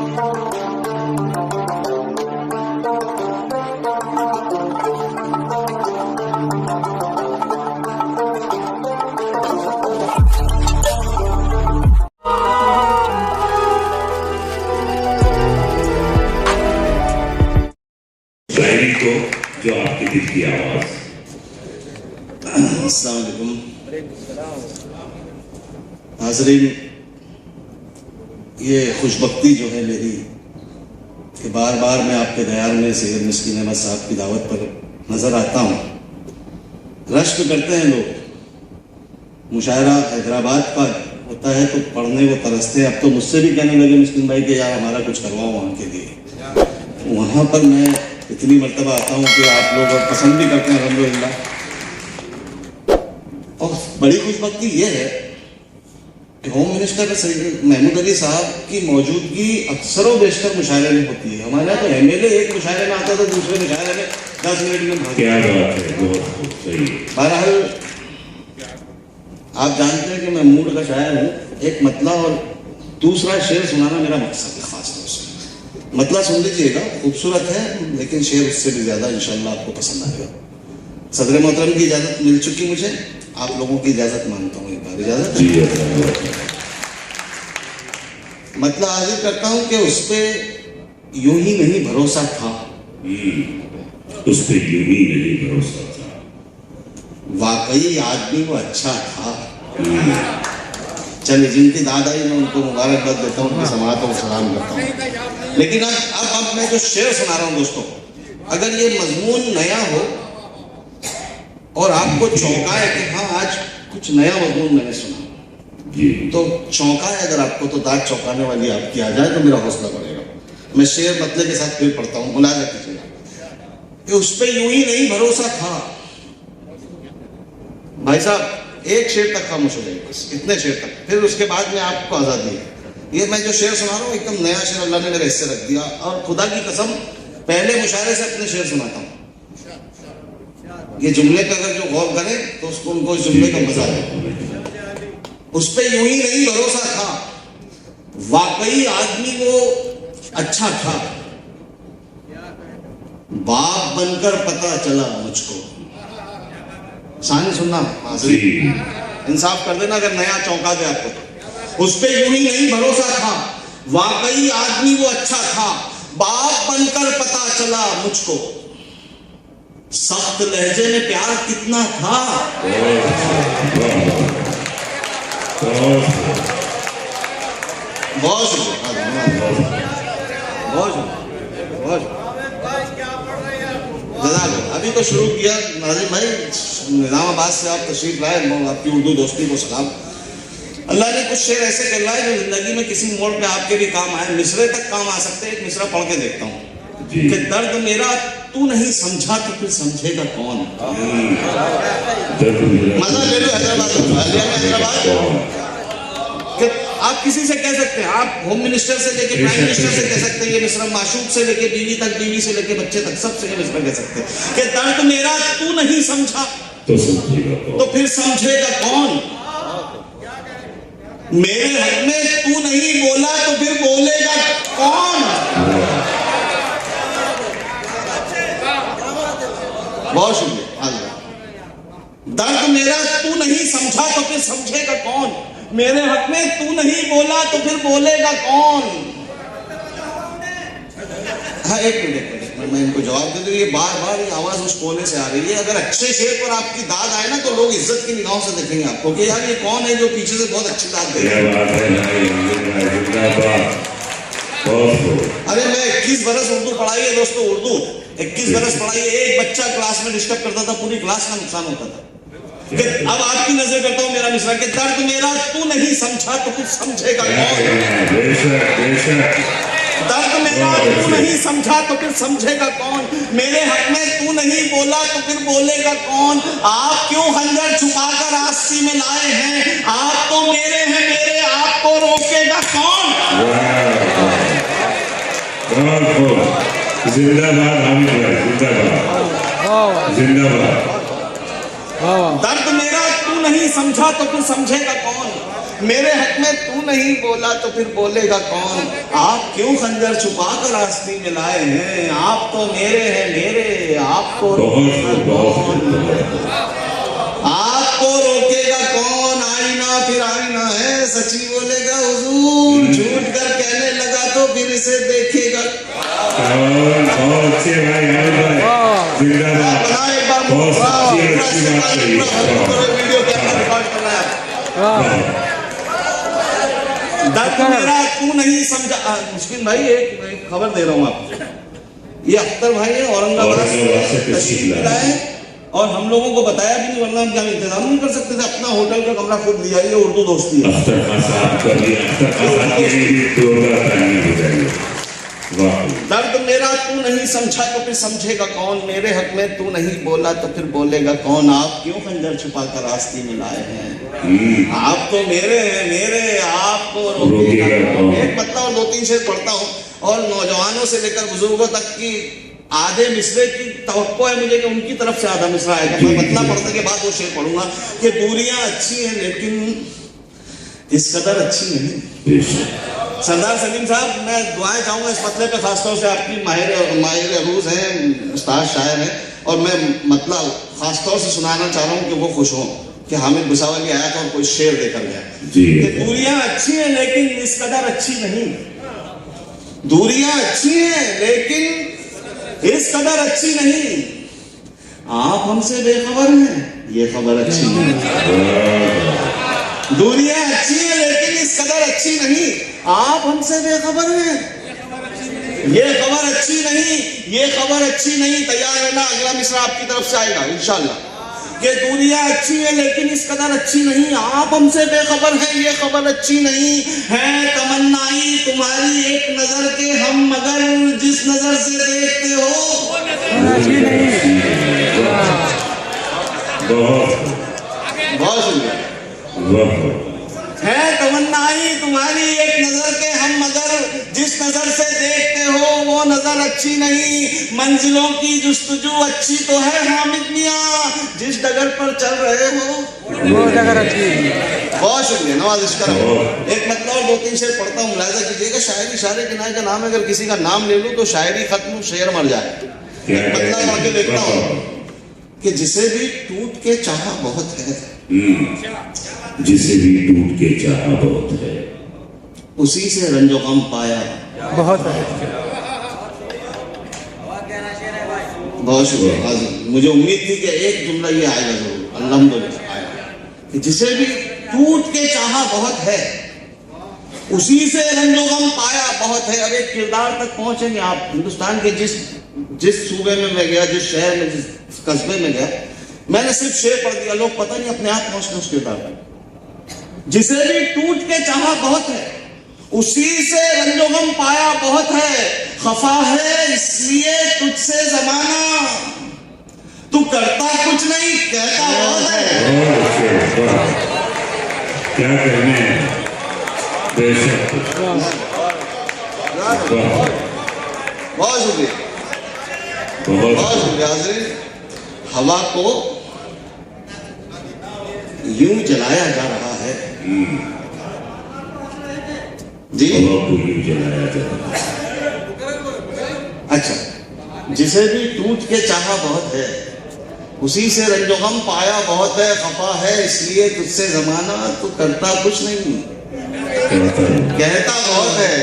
शायरी को जो आपके दिल की आवाज। अस्सलाम वालेकुम नाज़रीन, ये खुशबख्ती जो है मेरी कि बार बार मैं आपके दयार में सैयद मिस्कीन अहमद साहब की दावत पर नज़र आता हूँ। रश्क करते हैं लोग, मुशायरा हैदराबाद का होता है तो पढ़ने को तरसते हैं। अब तो मुझसे भी कहने लगे मिस्कीन भाई कि यार हमारा कुछ करवाओ वहाँ के लिए। वहाँ पर मैं इतनी मर्तबा आता हूँ कि आप लोग और पसंद भी करते हैं अल्हम्दुलिल्लाह। और बड़ी खुशबख्ती ये है कि होम मिनिस्टर महमूद अली साहब की मौजूदगी अक्सर व बेशतर मुशायरे में होती है। हमारे यहाँ तो MLA एक मुशायरे में आता था, दूसरे मुशायरे में 10 मिनट में भाग। क्या बात है, बहुत सही। बहरहाल आप जानते हैं कि मैं मूड का शायर हूँ। एक मतला और दूसरा शेर सुनाना मेरा मकसद है खास तौर से। मतला सुन लीजिएगा, खूबसूरत है, लेकिन शेर उससे भी ज्यादा इंशाल्लाह आपको पसंद आएगा। सदर मोहतरम की इजाजत मिल चुकी मुझे, आप लोगों की इजाजत मांगता हूँ। एक बार इजाजत। मतला हाजिर करता हूँ कि उस पर यूं ही नहीं भरोसा था, उस पर यूं ही नहीं भरोसा था, वाकई आदमी वो अच्छा था। चलिए, जिनकी दादा ही मैं उनको मुबारकबाद देता हूँ, उनकी समात को सलाम करता हूँ। लेकिन अब मैं जो शेर सुना रहा हूँ दोस्तों, अगर ये मजमून नया हो और आपको चौंकाए कि हाँ आज कुछ नया मजमून मैंने सुना, तो चौंकाए अगर आपको, तो दाद चौंकाने वाली आपकी आ जाए तो मेरा हौसला बढ़ेगा। मैं शेर मतले के साथ फिर पढ़ता हूँ, मुलाजा कीजिएगा कि उस पर यूं ही नहीं भरोसा था। भाई साहब एक शेर तक खामोश हो जाइए, बस इतने शेर तक, फिर उसके बाद में आपको आजादी है। ये मैं जो शेर सुना रहा हूँ एकदम नया शेर अल्लाह ने मेरे हिस्से रख दिया, और खुदा की कसम पहले मुशायरे से अपने शेर सुनाता हूँ। ये जुमले पे अगर जो गौर करे तो उसको उनको इस जुमले का मजा है। उस पे यूं ही नहीं भरोसा था, वाकई आदमी वो अच्छा था, बाप बनकर पता चला मुझको। शान सुनना, इंसाफ कर देना अगर नया चौंका दे आपको तो। उस पे यूं ही नहीं भरोसा था, वाकई आदमी वो अच्छा था, बाप बनकर पता चला मुझको। सख्त लहजे में प्यार कितना था, अभी तो शुरू किया नाज़िम भाई, निज़ामाबाद से आप तशरीफ लाए, आपकी उर्दू दोस्ती को सलाम। अल्लाह ने कुछ शेर ऐसे कहलाए जो जिंदगी में किसी मोड़ पे आपके भी काम आए, मिसरे तक काम आ सकते हैं। एक मिसरा पढ़ के देखता हूँ कि दर्द मेरा तू नहीं समझा तो फिर समझेगा कौन। मजा ले लो हैदराबाद। आप किसी से कह सकते हैं, आप होम मिनिस्टर से लेके प्राइम मिनिस्टर से कह सकते हैं ये मिसरा, माशूक से लेके बीवी तक, बीवी से लेके बच्चे तक, सबसे ये मिसरा कह सकते हैं कि दर्द मेरा तू नहीं समझा तो फिर समझेगा कौन। मेरे हक में तू नहीं बोला तो फिर बोलेगा कौन। बहुत शुक्रिया। दर्द मेरा तू नहीं समझा तो फिर समझेगा कौन, मेरे हक में तू नहीं बोला तो फिर बोलेगा कौन। हाँ एक मिनट मैं इनको जवाब दे दूं, ये बार बार ये आवाज उस कोने से आ रही है। अगर अच्छे शेर पर आपकी दाद आए ना तो लोग इज्जत की निगाहों से देखेंगे आपको कि यार ये कौन है जो पीछे से बहुत अच्छी दाद दे रहा है। अरे मैं 21 बरस उर्दू पढ़ाई है दोस्तों, उर्दू 21 बरस पढ़ाई है। एक बच्चा क्लास में डिस्टर्ब करता था, पूरी क्लास का नुकसान होता था। अब आपकी नजर करता हूं मेरा मिसरा के दर्द मेरा तू नहीं समझा तो फिर समझेगा कौन। दर्द मेरा तू नहीं समझा तो फिर समझेगा कौन, मेरे हक में तू नहीं बोला तो फिर बोलेगा कौन। आप क्यों खंजर छुपाकर आस्ती में लाए हैं, आप तो मेरे हैं मेरे आपको रोकेगा कौन। जिंदाबाद, जिंदाबाद, जिंदाबाद। दर्द मेरा तू नहीं समझा तो फिर समझेगा कौन, मेरे हक में तू नहीं बोला तो फिर बोलेगा कौन? आप क्यों खंजर छुपा कर आस्तीन में लाए हैं? आप तो मेरे हैं मेरे, आपको आपको रोकेगा कौन? आईना फिर आईना है, सच्ची बोलेगा हुजूर, झूठ कर कहने लगा तो फिर इसे देखेगा। बहुत अच्छे भाई, जिंदाबाद। बहुत अच्छी बात कही। वीडियो कैमरा रिकॉर्ड कर रहा है। दर्द मेरा तू नहीं समझा। मुस्किन भाई एक खबर दे रहा हूँ आपको, ये अख्तर भाई है, औरंगाबाद से तशरीफ लाए और हम लोगों को बताया भी नहीं, वरना हम क्या इंतजाम नहीं कर सकते थे। अपना होटल का कमरा खुद लिया, ये उर्दू दोस्ती है। अख्तर खान साहब कर दिया, अख्तर खान साहब के लिए प्रोग्राम करनी हो जाएगी। दर्द मेरा तू नहीं समझा तो फिर समझेगा कौन? मेरे हक में तू नहीं बोला तो फिर बोलेगा कौन? आप क्यों खंजर छुपा कर आस्तीन में लाए हैं? आप तो मेरे हैं मेरे, आपको रोकेगा कौन? एक मतलब और 2-3 शेर पढ़ता हूँ, और नौजवानों से लेकर बुजुर्गों तक की आधे मिसरे की तवक्को है मुझे कि उनकी तरफ से आधा मिसरा आएगा। मैं मतलब पढ़ने के बाद वो शेर पढ़ूंगा कि दूरियां अच्छी हैं लेकिन इस कदर अच्छी नहीं। सरदार सलीम साहब, मैं दुआएं चाहूंगा इस मतले पे, खासतौर से आपकी माहिर अरूज हैं, उस्ताद शायर हैं, और मैं मतलब खासतौर से सुनाना चाह रहा हूँ कि वो खुश हों कि हामिद भुसावली आया था और कोई शेर देकर गया कि दूरियां अच्छी हैं लेकिन इस कदर अच्छी नहीं। दूरियां अच्छी हैं लेकिन इस कदर अच्छी नहीं। आप हमसे बेखबर हैं, ये खबर अच्छी नहीं। दूरियां अच्छी हैं लेकिन इस कदर अच्छी नहीं। आप हमसे बेखबर हैं, ये खबर अच्छी नहीं, ये खबर अच्छी नहीं। तैयार रहना, अगला मिसरा आपकी तरफ से आएगा इंशाल्लाह। ये दूरियां अच्छी है लेकिन इस कदर अच्छी नहीं। आप हमसे बेखबर हैं, ये खबर अच्छी नहीं है। तमन्नाई तुम्हारी एक नजर के हम, मगर जिस नजर से देखते हो अच्छी नहीं। बहुत शुक्रिया। है तमन्नाई तुम्हारी एक नजर के हम, मगर जिस नजर से देखते हो वो नजर अच्छी नहीं। मंजिलों की जुस्तजू अच्छी तो है हामिद मियां, जिस डगर पर चल रहे हो वो डगर अच्छी। बहुत शुक्रिया, नवाजिश कर। एक मतलब और 2-3 शेर पढ़ता हूँ, मुलाहिजा कीजिएगा। शायरी शायर किनारे का नाम है, अगर किसी का नाम ले लूँ तो शायरी खत्म, शेर मर जाए। मतलब पढ़ के देखता हूँ कि जिसे भी टूट के चाहा बहुत है, जिसे भी टूट के चाहा बहुत है, उसी से रंजो गम पाया बहुत है। बहुत शुक्रिया। मुझे उम्मीद थी कि एक जुमला ये आएगा जरूर, अल्हम्दुलिल्लाह आया कि जिसे भी टूट के चाहा बहुत है, उसी से रंजो गम पाया बहुत है। अब एक किरदार तक पहुंचेंगे आप। हिंदुस्तान के जिस सूबे में मैं गया, जिस शहर में, जिस कस्बे में गया, मैंने सिर्फ शेर पढ़ दिया, लोग पता नहीं अपने आप पहुंचते उस किरदार पर। जिसे भी टूट के चाहा बहुत है, उसी से रंजोगम पाया बहुत है। खफा है इसलिए तुझसे जमाना, तू करता कुछ नहीं कहता बहुत है। क्या कहने, बेशक। बहुत शुक्रिया, बहुत शुक्रिया हाज़रीन। हवा को यूं जलाया जा रहा है जी, हवा को यूं जलाया जा रहा है। अच्छा, जिसे भी टूट के चाहा बहुत है, उसी से रंजोगम पाया बहुत है। खफा है इसलिए तुझसे जमाना, तू करता कुछ नहीं कहता बहुत है।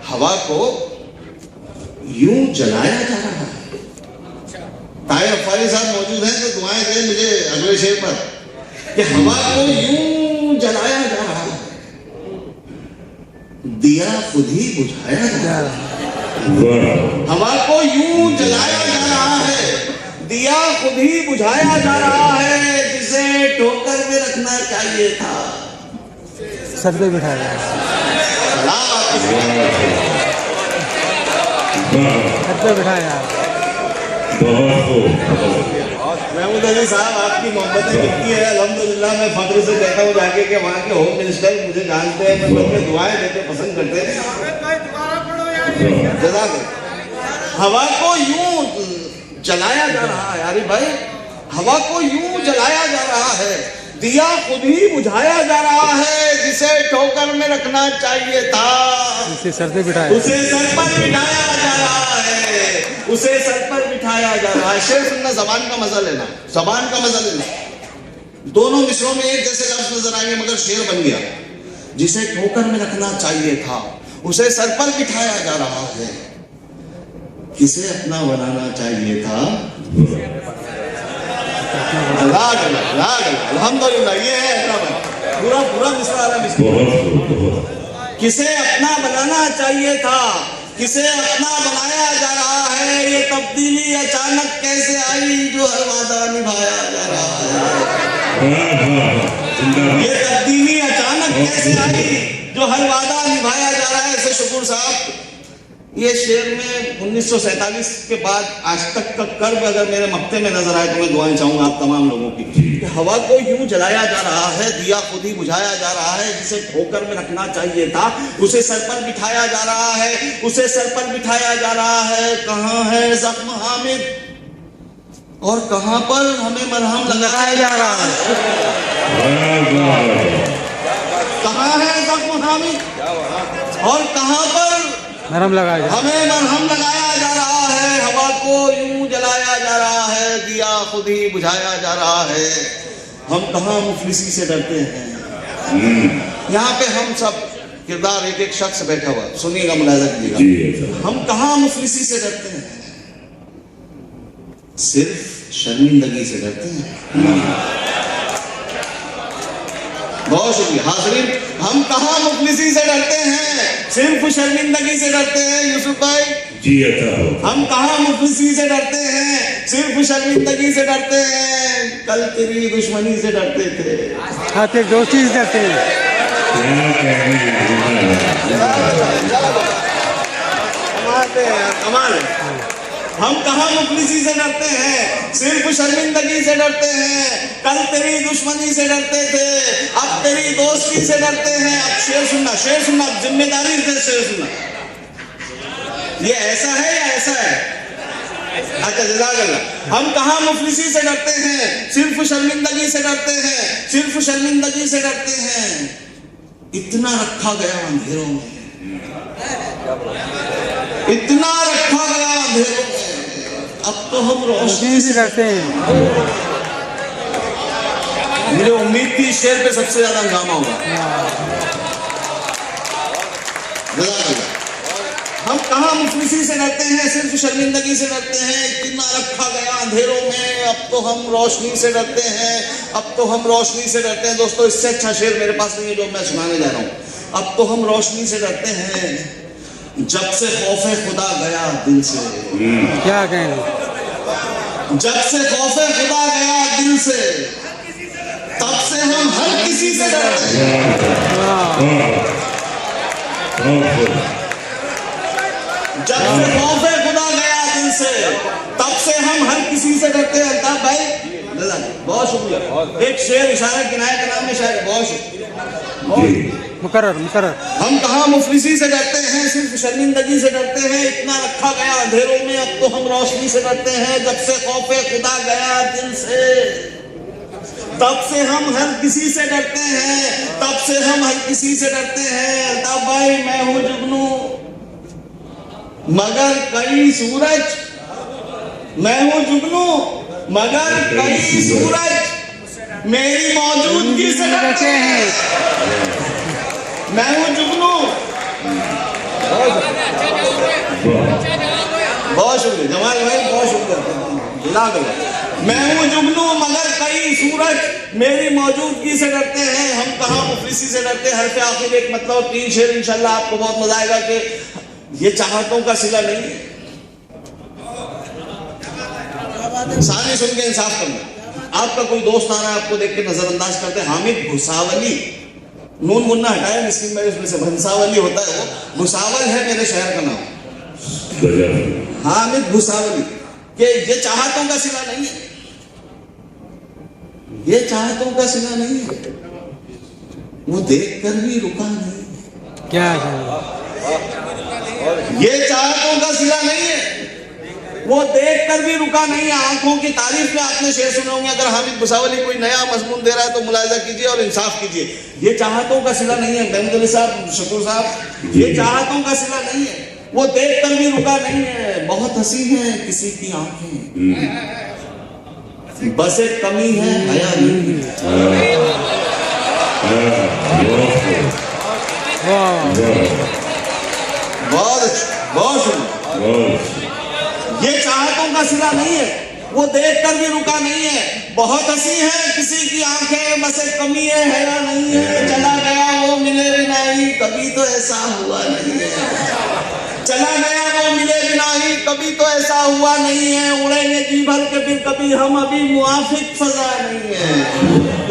हवा को यूं जलाया जा रहा है। ताहिर अफारी साहब मौजूद हैं तो दुआएं दें मुझे अगले शेर पर कि हवा को यूं जलाया जा रहा है, दिया खुद ही बुझाया जा रहा है। हवा को यूं जलाया जा रहा है, दिया खुद ही बुझाया जा रहा है। जिसे ठोकर में रखना चाहिए था, सर पे बिठाया, सर पे बिठाया। महमूद अली साहब, आपकी मोहब्बतें कितनी है। अल्हम्दुलिल्लाह, मैं फख्र से कहता हूँ जाके कि वहाँ के होम मिनिस्टर मुझे जानते हैं, मैं उनके दुआएं देते पसंद करते हैं। हवा को यूं जलाया जा रहा है, अरे भाई, हवा को यूं जलाया जा रहा है, दिया खुद ही बुझाया जा रहा है। ठोकर में रखना चाहिए था, इसे सर पे बिठाया, उसे सर पर बिठाया जा रहा है, उसे सर पर बिठाया जा रहा है। शेर सुनना, जबान का मजा लेना, जबान का मजा लेना। दोनों मिसरों में एक जैसे लफ्ज नजर आएंगे मगर शेर बन गया। जिसे ठोकर में रखना चाहिए था उसे सर पर बिठाया जा रहा है, किसे अपना बनाना चाहिए था। अल्हम्दुलिल्लाह, ये है पूरा पूरा मिसरा आ रहा है। किसे अपना बनाना चाहिए था, किसे अपना बनाया जा रहा है। ये तब्दीली अचानक कैसे आई जो हर वादा निभाया जा रहा है। ये तब्दीली अचानक कैसे आई जो हर वादा निभाया जा रहा है। ऐसे शुक्र साहब, ये शेर में 1947 के बाद आज तक का कर्ब अगर मेरे मक्ते में नजर आए तो मैं दुआएं चाहूंगा आप तमाम लोगों की कि हवा को यूं जलाया जा रहा है, दिया खुद ही बुझाया जा रहा है। जिसे ठोकर में रखना चाहिए था उसे सर पर बिठाया जा रहा है, उसे सर पर बिठाया जा रहा है। कहाँ है जख्म हामिद और कहाँ पर हमें मरहम लगाया जा रहा है। कहाँ है जख्म हामिद और कहाँ पर नरम लगाया, हमें मरहम लगाया जा रहा है। हवा को यूं जलाया जा रहा है, दिया खुद ही बुझाया जा रहा है। हम कहाँ मुफलिसी से डरते हैं। यहाँ पे हम सब किरदार एक एक शख्स बैठा हुआ, सुनिएगा, मुलाहिजा कीजिएगा। हम कहाँ मुफलिसी से डरते हैं, सिर्फ शर्मिंदगी से डरते हैं। बहुत शुक्रिया हाज़रीन। हम कहाँ मुफलिसी से डरते हैं, सिर्फ शर्मिंदगी से डरते हैं। यूसुफ भाई जी अच्छा, हम कहाँ मुफलिसी से डरते हैं, सिर्फ शर्मिंदगी से डरते हैं। कल तेरी दुश्मनी से डरते थे, हाथ एक दोस्ती से डरते हैं। कमाल है। हम कहाँ मुफलिसी से डरते हैं, सिर्फ शर्मिंदगी से डरते हैं। कल तेरी दुश्मनी से डरते थे, अब तेरी दोस्ती से डरते हैं। अब शेर सुनना, शेर सुनना, जिम्मेदारी से शेर सुनना। ये ऐसा है या ऐसा है? अच्छा, जज़ाकल्लाह। हम कहाँ मुफलिसी से डरते हैं, सिर्फ शर्मिंदगी से डरते हैं, सिर्फ शर्मिंदगी से डरते हैं। इतना रखा गया अंधेरों में, इतना रखा गया अंधेरों में, अब तो हम रोशनी से डरते हैं। मुझे उम्मीद थी शेर पे सबसे ज्यादा हंगामा होगा। हम कहाँ मुफलिसी से डरते हैं, सिर्फ शर्मिंदगी से डरते हैं। इतना रखा गया अंधेरों में, अब तो हम रोशनी से डरते हैं, अब तो हम रोशनी से डरते हैं। दोस्तों, इससे अच्छा शेर मेरे पास नहीं है जो मैं सुनाने जा रहा हूँ। अब तो हम रोशनी से डरते हैं, जब से खौफे खुदा गया दिल से। क्या कहें, जब से खौफे खुदा गया दिल से, तब से हम हर किसी से डरते हैं। जब से खौफे खुदा गया दिल से, तब से हम हर किसी से डरते हैं। अल्ताफ भाई बहुत शुक्रिया। एक शेर इशारा किनाया के नाम में शायद, बहुत शुक्रिया। मुकर्रर मुकर्रर। हम कहाँ मुफलिसी से डरते हैं, सिर्फ शर्मिंदगी से डरते हैं। इतना रखा गया अंधेरों में, अब तो हम रोशनी से डरते हैं। जब से खौफे खुदा गया दिल से, तब से हम हर किसी से डरते हैं, तब से हम हर किसी से डरते हैं। अल्ताफ भाई, मैं हूँ जुगनू मगर कई सूरज, मैं हूँ जुगनू मगर कई सूरज मेरी मौजूदगी से डरते हैं। मैं हूँ जुगनू, बहुत शुक्रिया जमाल भाई, बहुत शुक्रिया। मैं हूँ जुगनू मगर कई सूरज मेरी मौजूदगी से डरते हैं। हम कहाँ मुफलिसी से डरते हैं। हर आखिर एक मतलब 3 शेर इंशाल्लाह आपको बहुत मजा आएगा कि ये चाहतों का सिला नहीं है। सारी सुन के इंसाफ करना। आपका कोई दोस्त आ रहा है, आपको देख के नजरअंदाज करते हैं। हामिद भुसावली, नून मुन्ना हटाया मिस्किन में, उसमें से भंसावली होता है, वो भुसावल है मेरे शहर का नाम, हामिद भुसावली। कि ये चाहतों का सिला नहीं है, ये चाहतों का सिला नहीं है। वो देख कर भी रुका नहीं। क्या ये चाहतों का सिला नहीं है, वो देखकर भी रुका नहीं है। आंखों की तारीफ में आपने शेर सुने होंगे, अगर हामिद भुसावली कोई नया मजमून दे रहा है तो मुलाहिजा कीजिए और इंसाफ कीजिए। ये चाहतों का सिला नहीं है महमूद अली साहब, शकूर साहब, ये चाहतों का सिला नहीं है। वो देखकर भी रुका नहीं है। बहुत हंसी है किसी की आंखें, बस एक कमी है हया नहीं। बहुत अच्छा, बहुत सुंदर। ये चाहतों का सिला नहीं है, वो देखकर भी रुका नहीं है। बहुत हंसी है किसी की आंखें, बस एक कमी है हया नहीं है। चला गया वो मिले भी नहीं, कभी तो ऐसा हुआ नहीं है। चला गया वो मिले भी नहीं, कभी तो ऐसा हुआ नहीं है। उड़ेंगे जी भर के फिर कभी हम, अभी मुआफिक फजा नहीं है।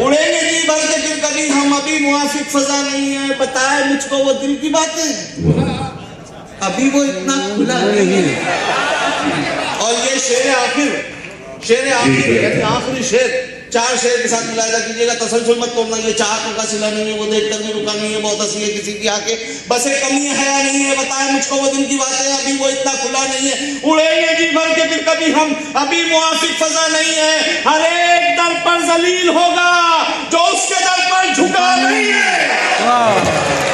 उड़ेंगे जी भर के फिर कभी हम, अभी मुआफिक फजा नहीं है। बताए मुझको वो दिल की बातें, अभी वो इतना खुला नहीं है। और ये शेर आखिर यानी आखिरी शेर, 4 शेर के साथ मुलाहिजा कीजिएगा, तसलसल मत तोड़ना। ये चाहतों का सिला नहीं है, वो देखकर भी रुका नहीं है। बहुत हंसी है किसी की आंखें, बस एक कमी है हया नहीं है। बताए मुझको वो दिन की बातें, अभी वो इतना खुला नहीं है। उड़ेंगे जी भर के फिर कभी हम, अभी मुआफिक फजा नहीं है। हर एक दर पर जलील होगा जो उसके दर पर झुका नहीं है।